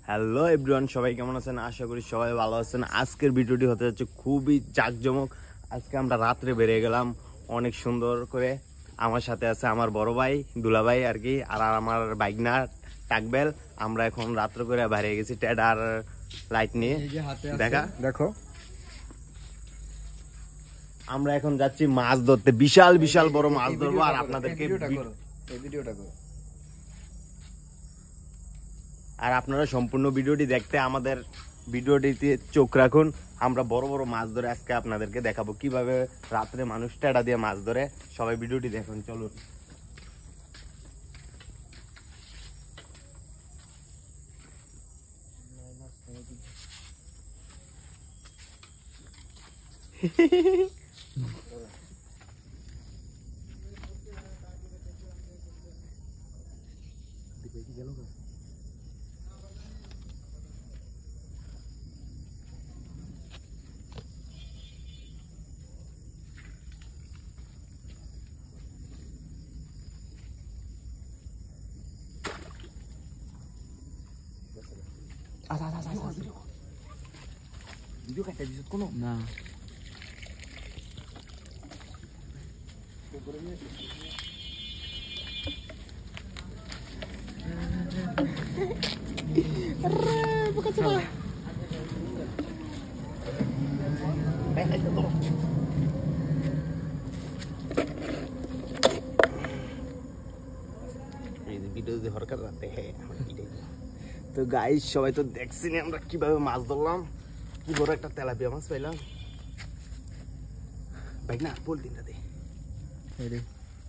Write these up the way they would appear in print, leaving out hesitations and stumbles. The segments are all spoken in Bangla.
হ্যালো এভরিওয়ান, সবাই কেমন আছেন? আশা করি সবাই ভালো আছেন। আজকের ভিডিওটি হতে যাচ্ছে খুবই জাঁকজমক। আজকে আমরা রাত্রে বেরিয়ে গেলাম অনেক সুন্দর করে। আমার সাথে আছে আমার বড় ভাই দুলাভাই আর কি, আর আমার বাইকনা টাকবেল। আমরা এখন রাত্রে করে বাইরে গেছি টেড আর লাইট নিয়ে। দেখো আমরা এখন যাচ্ছি মাছ ধরতে, বিশাল বিশাল বড় মাছ ধরবো আর আপনাদেরকে আর আপনারা সম্পূর্ণ ভিডিওটি দেখতে আমাদের ভিডিওটিতে চোখ রাখুন। আমরা বড় বড় মাছ ধরে আজকে আপনাদেরকে দেখাবো কিভাবে রাত্রে মানুষ টেডা দিয়ে মাছ ধরে। সবাই ভিডিওটি দেখুন, চলুন। ভিডিও কাটতে দিছ কোনো না? তো গাইস, সবাই তো দেখছেন আমরা কিভাবে মাছ ধরলাম। কি বড় একটা তেলাপিয়া মাছ পাইলাম। ভাই না পলিথিনটা দে।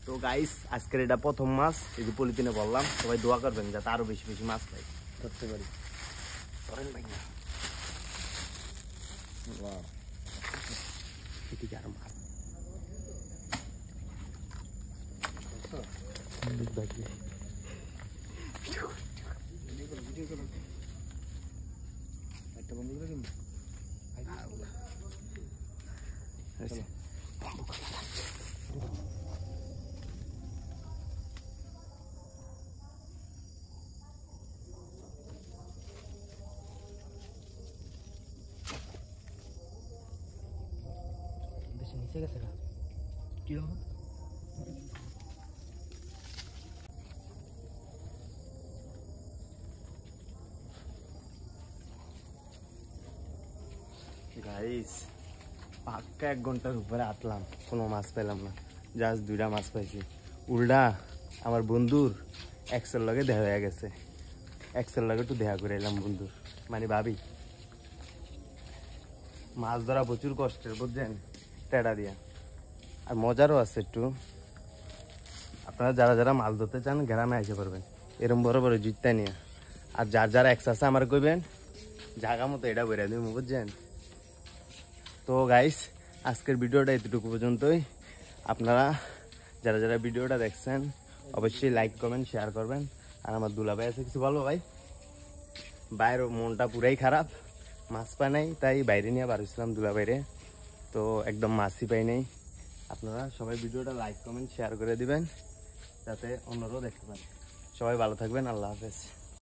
তো গাইস, আজকের এটা প্রথম মাছ, এই যে পলিথিনে বললাম। সবাই দোয়া করবেন যাতে আরো বেশি বেশি মাছ পাই, ধরতে পারি। ধরেন ভাই না, আরো মাছ একটা বন্ধ করে দিন। নিচে গেছে না কি হলো? গাইস, পাক্কা 1 ঘন্টার উপরে আটলাম, কোনো মাছ পেলাম না। জাস্ট 2টা মাছ পাইছি। উল্টা আমার বন্ধুর এক্সের লগে দেখা হয়ে গেছে। এক্সের লগে একটু দেখা করে এলাম বন্ধুর, মানে ভাবি। মাছ ধরা প্রচুর কষ্টের, বুঝছেন, টেডা দিয়া। আর মজারও আছে একটু। আপনারা যারা যারা মাছ ধরতে চান গ্রামে এসে পারবেন এরকম বড় বড় জুতা নিয়ে। আর যার যারা এক্স আছে আমার কইবেন, জায়গা মতো এটা বেড়ে দেবো, বুঝছেন। তো গাইস, আজকের ভিডিওটা এতটুকু পর্যন্তই। আপনারা যারা যারা ভিডিওটা দেখছেন অবশ্যই লাইক করবেন, শেয়ার করবেন। আর আমার দুলাভাই আছে কিছু বলো ভাই? বাইরে মনটা পুরাই খারাপ, মাছ পাই নাই, তাই বাইরে নিয়ে বাড়িছিলাম দুলাভাইরে। তো একদম মাছই পাই নাই। আপনারা সবাই ভিডিওটা লাইক কমেন্ট শেয়ার করে দিবেন যাতে অন্যরাও দেখতে পান। সবাই ভালো থাকবেন, আল্লাহ হাফেজ।